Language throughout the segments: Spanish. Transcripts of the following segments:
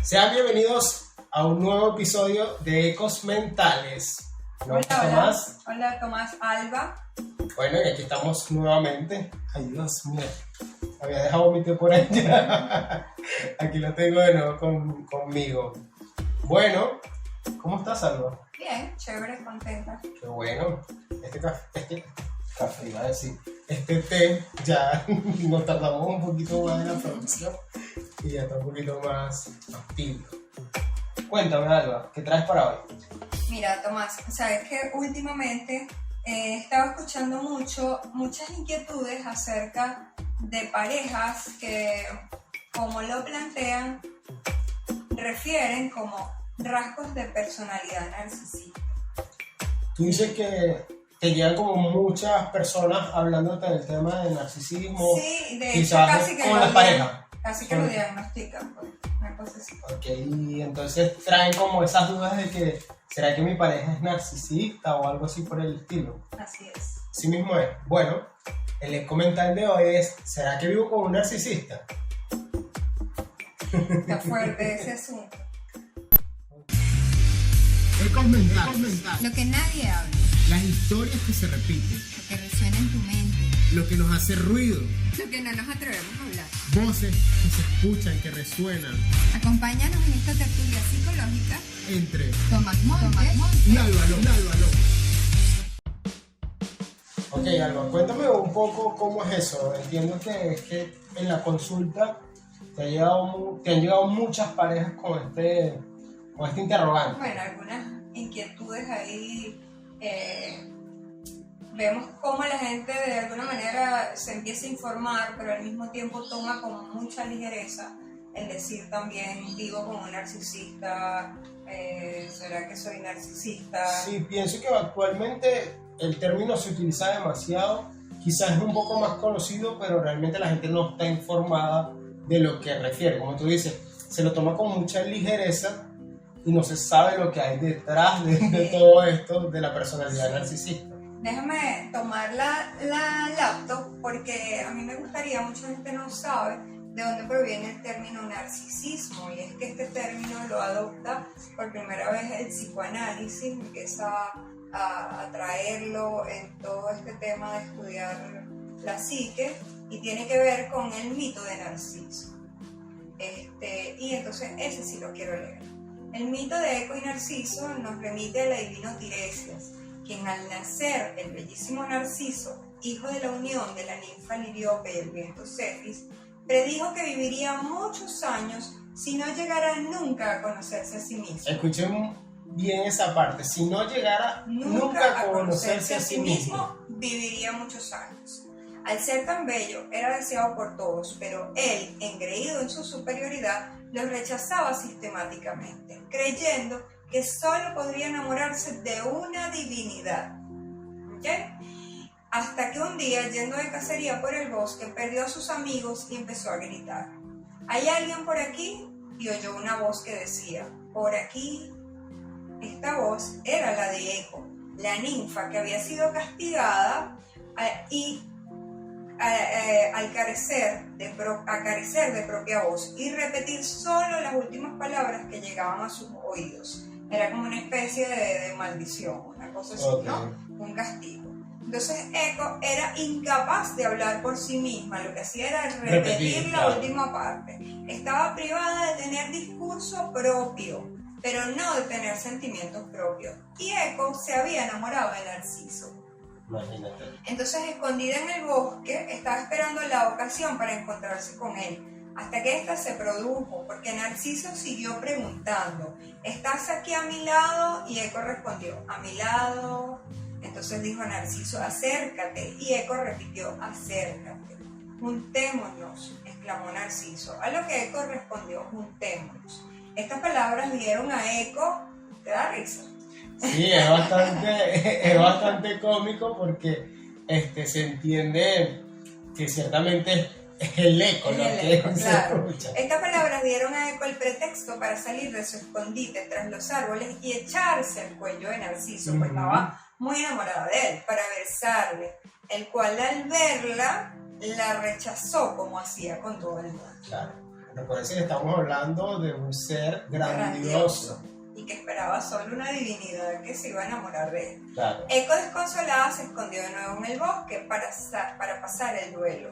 Sean bienvenidos a un nuevo episodio de Ecos Mentales. Hola, Tomás Alba. Bueno, y aquí estamos nuevamente. Ay, Dios mío, había dejado mi té por allá. Aquí lo tengo de nuevo conmigo. Bueno, ¿cómo estás, Alba? Bien, chévere, contenta. Qué bueno. Este café, iba a decir. Este té, ya nos tardamos un poquito más en la producción y ya está un poquito más tibio. Cuéntame, Alba, ¿qué traes para hoy? Mira, Tomás, sabes que últimamente he estado escuchando muchas inquietudes acerca de parejas que, como lo plantean, refieren como rasgos de personalidad narcisista. Tú dices que te llegan como muchas personas hablándote del tema del narcisismo. Sí, de hecho quizás casi que con las parejas. Casi que lo diagnostican, pues, una cosa así. Ok, y entonces traen como esas dudas de que ¿será que mi pareja es narcisista o algo así por el estilo? Así es. Así mismo es. Bueno, el comentario de hoy es ¿será que vivo con un narcisista? Está fuerte ese asunto. Ecos mentales. Lo que nadie habla, Las historias que se repiten, lo que resuena en tu mente, lo que nos hace ruido, lo que no nos atrevemos a hablar. voces que se escuchan, que resuenan Acompáñanos en esta tertulia psicológica. entre Tomás Montes y Álvaro. Ok, Alba, cuéntame un poco cómo es eso. Entiendo que en la consulta te han llegado muchas parejas con este interrogante. Bueno, algunas inquietudes ahí. Vemos cómo la gente de alguna manera se empieza a informar, pero al mismo tiempo toma con mucha ligereza el decir también vivo como un narcisista, ¿será que soy narcisista? Sí, pienso que actualmente el término se utiliza demasiado, quizás es un poco más conocido, pero realmente la gente no está informada de lo que refiere. Como tú dices, se lo toma con mucha ligereza y no se sabe lo que hay detrás de todo esto, de la personalidad narcisista. Déjame tomar la laptop porque a mí me gustaría, mucha gente no sabe de dónde proviene el término narcisismo, y es que este término lo adopta por primera vez el psicoanálisis, empieza a traerlo en todo este tema de estudiar la psique, y tiene que ver con el mito de Narciso. Y entonces ese sí lo quiero leer. El mito de Eco y Narciso nos remite al adivino Tiresias, quien al nacer el bellísimo Narciso, hijo de la unión de la ninfa Liriope y el viento Cefis, predijo que viviría muchos años si no llegara nunca a conocerse a sí mismo. Escuchen bien esa parte, si no llegara nunca a conocerse a sí mismo, viviría muchos años. Al ser tan bello, era deseado por todos, pero él, engreído en su superioridad, los rechazaba sistemáticamente, creyendo que solo podría enamorarse de una divinidad. ¿Okay? Hasta que un día, yendo de cacería por el bosque, perdió a sus amigos y empezó a gritar: ¿hay alguien por aquí? Y oyó una voz que decía: por aquí. Esta voz era la de Eco, la ninfa que había sido castigada al carecer de propia voz y repetir solo las últimas palabras que llegaban a sus oídos. Era como una especie de maldición, una cosa así, okay, ¿no? Un castigo. Entonces Eco era incapaz de hablar por sí misma, lo que hacía era repetir la última parte. Estaba privada de tener discurso propio, pero no de tener sentimientos propios. Y Eco se había enamorado de Narciso. imagínate. Entonces, escondida en el bosque, estaba esperando la ocasión para encontrarse con él, hasta que ésta se produjo, porque Narciso siguió preguntando: ¿estás aquí a mi lado? Y Eco respondió: a mi lado. Entonces dijo Narciso: acércate. Y Eco repitió: acércate. Juntémonos, exclamó Narciso, a lo que Eco respondió: juntémonos. Estas palabras dieron a Eco, ¿te da risa? Sí, es bastante cómico porque se entiende que ciertamente es el eco lo que claro. se escucha. Estas palabras dieron a Eco el pretexto para salir de su escondite tras los árboles y echarse al cuello de Narciso, pues estaba muy enamorada de él, para besarle, el cual al verla la rechazó como hacía con todo el mundo. Claro. Recuerden que estamos hablando de un ser grandioso. Y que esperaba solo una divinidad que se iba a enamorar de él. Claro. Eco desconsolada se escondió de nuevo en el bosque para pasar el duelo.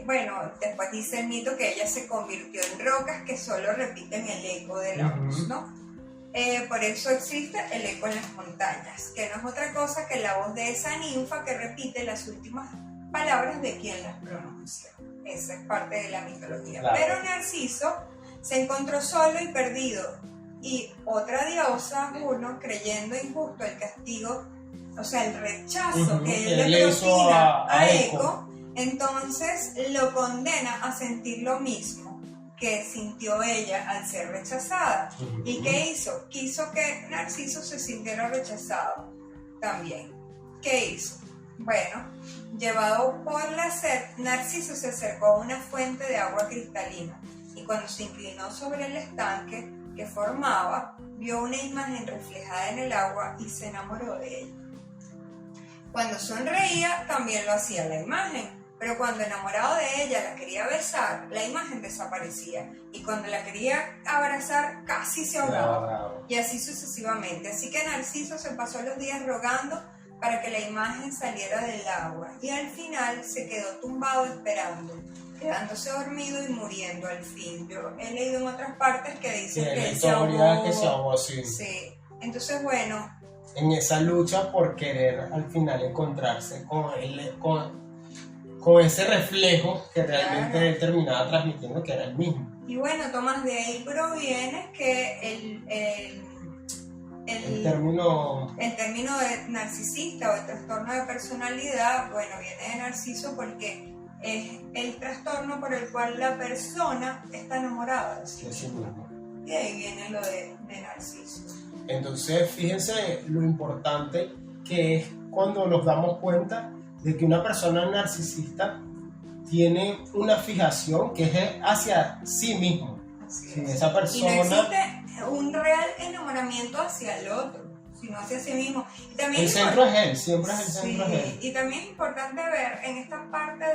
Bueno, después dice el mito que ella se convirtió en rocas que solo repiten el eco de la voz, ¿no? Por eso existe el eco en las montañas, que no es otra cosa que la voz de esa ninfa que repite las últimas palabras de quien las pronuncia. Esa es parte de la mitología. Claro. Pero Narciso se encontró solo y perdido, y otra diosa, Juno, creyendo injusto el castigo, o sea, el rechazo que él le propina a Eco, entonces lo condena a sentir lo mismo que sintió ella al ser rechazada. ¿Y qué hizo? Quiso que Narciso se sintiera rechazado también. ¿Qué hizo? Bueno, llevado por la sed, Narciso se acercó a una fuente de agua cristalina y cuando se inclinó sobre el estanque que formaba, vio una imagen reflejada en el agua y se enamoró de ella. Cuando sonreía, también lo hacía la imagen, pero cuando enamorado de ella la quería besar, la imagen desaparecía y cuando la quería abrazar, casi se ahogaba. Y así sucesivamente. Así que Narciso se pasó los días rogando para que la imagen saliera del agua y al final se quedó tumbado esperando, quedándose dormido y muriendo al fin. Yo he leído en otras partes que dicen que él se ahogó. Sí. Entonces, bueno, en esa lucha por querer al final encontrarse con ese reflejo que realmente él terminaba transmitiendo, que era el mismo. Y bueno, Tomás, de ahí proviene que el término de narcisista o de trastorno de personalidad, bueno, viene de Narciso porque es el trastorno por el cual la persona está enamorada de sí misma. Y ahí viene lo de Narciso. Entonces, fíjense lo importante que es cuando nos damos cuenta de que una persona narcisista tiene una fijación que es hacia sí mismo. Así es. Esa persona... Y no existe un real enamoramiento hacia el otro, sino hacia sí mismo. Y también el centro es él, siempre es el centro es él. Y también es importante ver en esta parte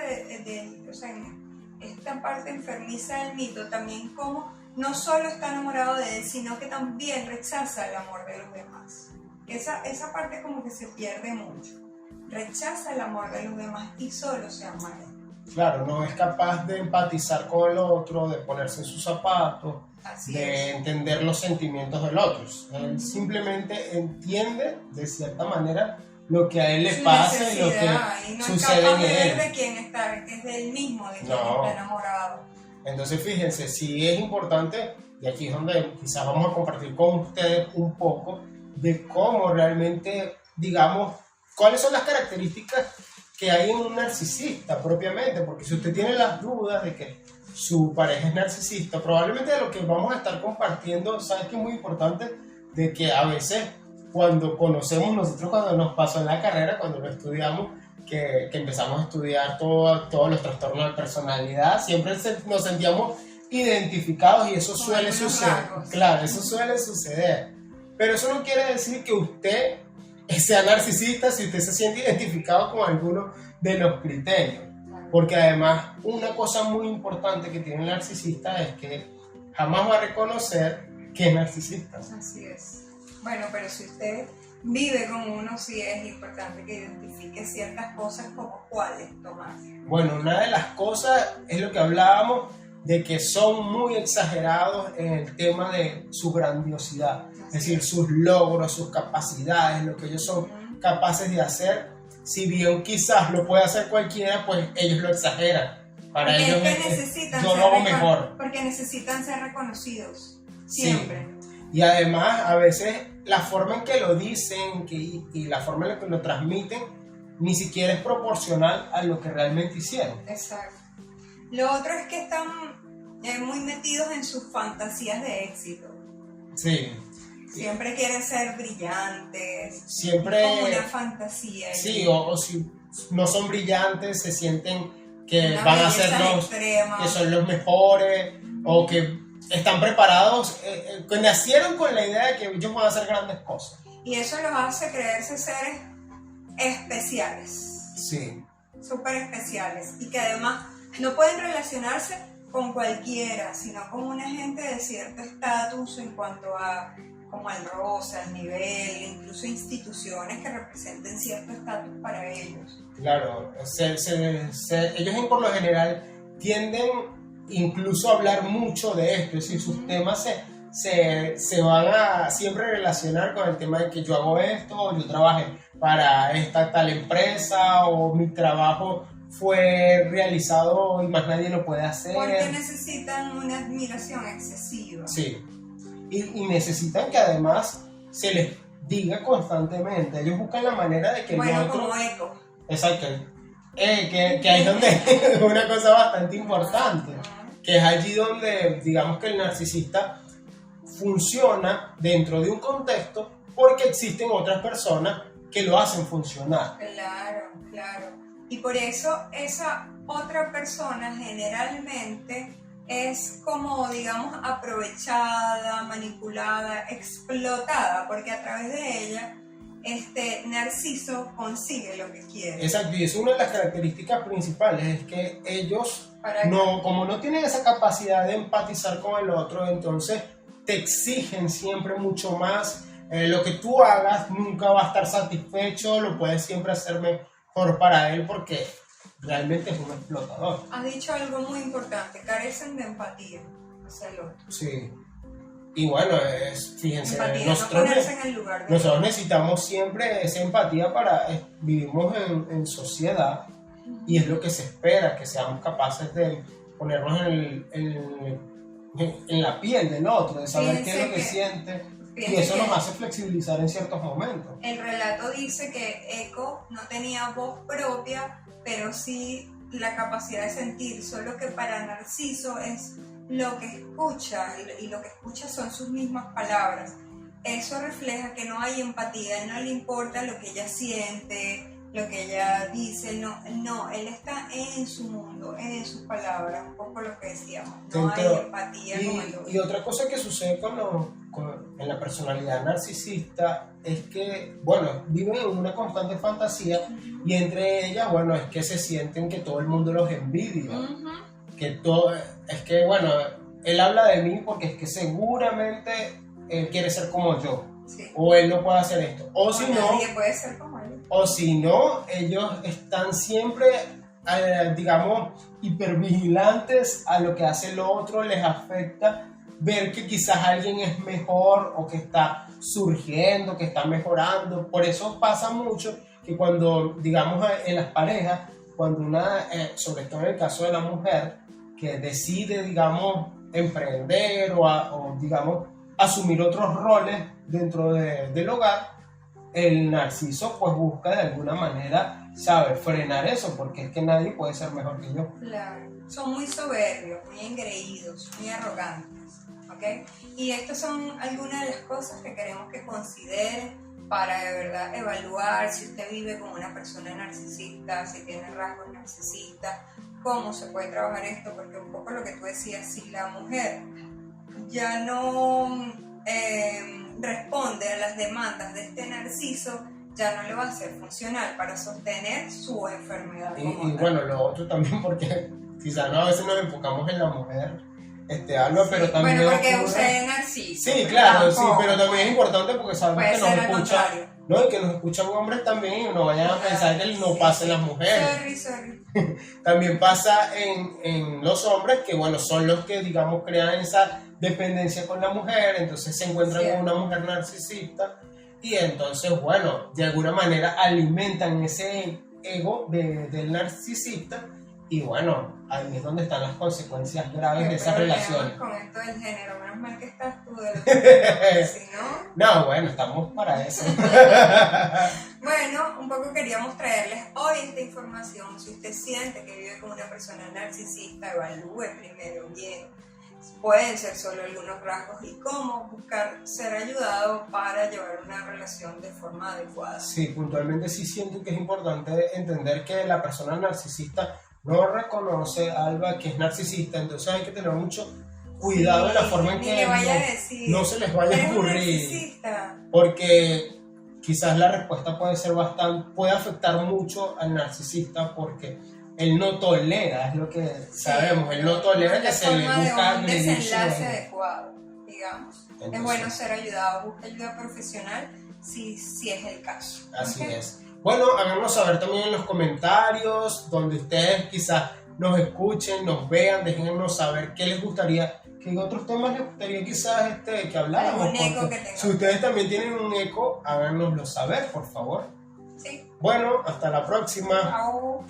o sea, en esta parte enfermiza del mito, también cómo no solo está enamorado de él, sino que también rechaza el amor de los demás. Esa parte como que se pierde mucho. Rechaza el amor de los demás y solo se ama a él. Claro, no es capaz de empatizar con el otro, de ponerse en sus zapatos, entender los sentimientos del otro. Él simplemente entiende de cierta manera lo que a él le pasa y lo que no sucede en él. No es capaz de ver de quién está, que es del mismo, de quien está enamorado. Entonces fíjense, sí es importante, y aquí es donde quizás vamos a compartir con ustedes un poco de cómo realmente, digamos, cuáles son las características que hay en un narcisista propiamente, porque si usted tiene las dudas de que su pareja es narcisista, probablemente de lo que vamos a estar compartiendo, sabes que es muy importante, de que a veces cuando conocemos nosotros, cuando nos pasó en la carrera, cuando lo estudiamos, que empezamos a estudiar todos los trastornos de personalidad, siempre nos sentíamos identificados y eso suele suceder. Claro, eso suele suceder. Pero eso no quiere decir que usted sea narcisista si usted se siente identificado con alguno de los criterios. Porque además, una cosa muy importante que tiene el narcisista es que jamás va a reconocer que es narcisista. Así es. Bueno, pero si usted vive con uno, sí es importante que identifique ciertas cosas como cuáles tomar. Bueno, una de las cosas es lo que hablábamos, de que son muy exagerados en el tema de su grandiosidad. Es decir, sus logros, sus capacidades, lo que ellos son capaces de hacer. Si bien quizás lo puede hacer cualquiera, pues ellos lo exageran. Para porque ellos necesitan yo lo hago mejor. Porque necesitan ser reconocidos, siempre. Sí. Y además, a veces, la forma en que lo dicen y la forma en la que lo transmiten, ni siquiera es proporcional a lo que realmente hicieron. Exacto. Lo otro es que están muy metidos en sus fantasías de éxito. Sí. Siempre quieren ser brillantes. Siempre. Como una fantasía. Sí, o si no son brillantes, se sienten que van a ser que son los mejores, o que están preparados, que nacieron con la idea de que ellos van a hacer grandes cosas. Y eso los hace creerse seres especiales. Sí. Súper especiales. Y que además no pueden relacionarse con cualquiera, sino con una gente de cierto estatus en cuanto a como al rosa, al nivel, incluso instituciones que representen cierto estatus para ellos. Claro, ellos por lo general tienden incluso a hablar mucho de esto, es decir, sus temas se van a siempre relacionar con el tema de que yo hago esto, o yo trabajé para esta tal empresa, o mi trabajo fue realizado y más nadie lo puede hacer. Porque necesitan una admiración excesiva. Sí, y necesitan que además se les diga constantemente. Ellos buscan la manera de que el otro... como eco. Exacto. Que ahí es donde una cosa bastante importante, que es allí donde digamos que el narcisista funciona dentro de un contexto porque existen otras personas que lo hacen funcionar. Claro, claro. Y por eso esa otra persona generalmente es como, digamos, aprovechada, manipulada, explotada, porque a través de ella Narciso consigue lo que quiere. Exacto, y es una de las características principales, es que ellos, no, como no tienen esa capacidad de empatizar con el otro, entonces te exigen siempre mucho más. Lo que tú hagas nunca va a estar satisfecho, lo puedes siempre hacer mejor para él porque realmente es un explotador. Has dicho algo muy importante, carecen de empatía hacia el otro. Sí. Y bueno, fíjense, empatía, nosotros necesitamos siempre esa empatía vivimos en sociedad y es lo que se espera, que seamos capaces de ponernos en la piel del otro, de saber qué es lo que siente, y eso nos hace flexibilizar en ciertos momentos. El relato dice que Eco no tenía voz propia, pero sí la capacidad de sentir, solo que para Narciso es lo que escucha, y lo que escucha son sus mismas palabras. Eso refleja que no hay empatía, no le importa lo que ella siente, lo que ella dice, no, él está en su mundo, en sus palabras, un poco lo que decíamos, no hay empatía con el otro. Y otra cosa que sucede en la personalidad narcisista es que, bueno, viven en una constante fantasía y entre ellas, bueno, es que se sienten que todo el mundo los envidia. Bueno, él habla de mí porque es que seguramente él quiere ser como yo, sí. O él no puede hacer esto, o si no, nadie puede ser como él. O si no, ellos están siempre, digamos, hipervigilantes a lo que hace el otro, les afecta ver que quizás alguien es mejor o que está surgiendo, que está mejorando. Por eso pasa mucho que cuando, digamos, en las parejas, cuando sobre todo en el caso de la mujer, que decide, digamos, emprender o digamos, asumir otros roles dentro del hogar, el narciso pues busca de alguna manera, ¿sabe?, frenar eso, porque es que nadie puede ser mejor que yo. Claro, son muy soberbios, muy engreídos, muy arrogantes, ¿ok? Y estas son algunas de las cosas que queremos que considere para de verdad evaluar si usted vive con una persona narcisista, si tiene rasgos narcisistas, cómo se puede trabajar esto, porque un poco lo que tú decías, si la mujer ya no responde a las demandas de este narciso, ya no le va a ser funcional para sostener su enfermedad. Y bueno, lo otro también, porque quizás a veces nos enfocamos en la mujer, Alba, sí, pero también... Bueno, porque usted es narciso. Sí, claro, sí, pero también es importante porque sabemos que nos escuchan, ¿no? Y que nos escuchan hombres también, y no vayan a pensar que no pasa en las mujeres. Sorry. También pasa en los hombres, que bueno, son los que, digamos, crean esa dependencia con la mujer, entonces se encuentran con una mujer narcisista, y entonces, bueno, de alguna manera alimentan ese ego del narcisista, y bueno, ahí es donde están las consecuencias graves de esas relaciones. Con esto del género, menos mal que estás tú de lo si no... No, bueno, estamos para eso. Bueno, un poco queríamos traerles hoy esta información. Si usted siente que vive con una persona narcisista, evalúe primero bien. Pueden ser solo algunos rasgos y cómo buscar ser ayudado para llevar una relación de forma adecuada. Sí, puntualmente sí siento que es importante entender que la persona narcisista no reconoce, Alba, que es narcisista, entonces hay que tener mucho cuidado en la forma en que no se les vaya a ocurrir, porque quizás la respuesta puede afectar mucho al narcisista, porque él no tolera, es lo que sabemos, él no tolera que se le busca un agredir su desenlace ego. adecuado, digamos. Entonces, es bueno ser ayudado, busca ayuda profesional si es el caso. Así ¿Ok? es. Bueno, háganos saber también en los comentarios, donde ustedes quizás nos escuchen, nos vean, déjenos saber qué les gustaría, qué otros temas les gustaría quizás que habláramos. Algún eco porque que tengan. si ustedes también tienen un eco, háganoslo saber, por favor. Sí. Bueno, hasta la próxima. Chao.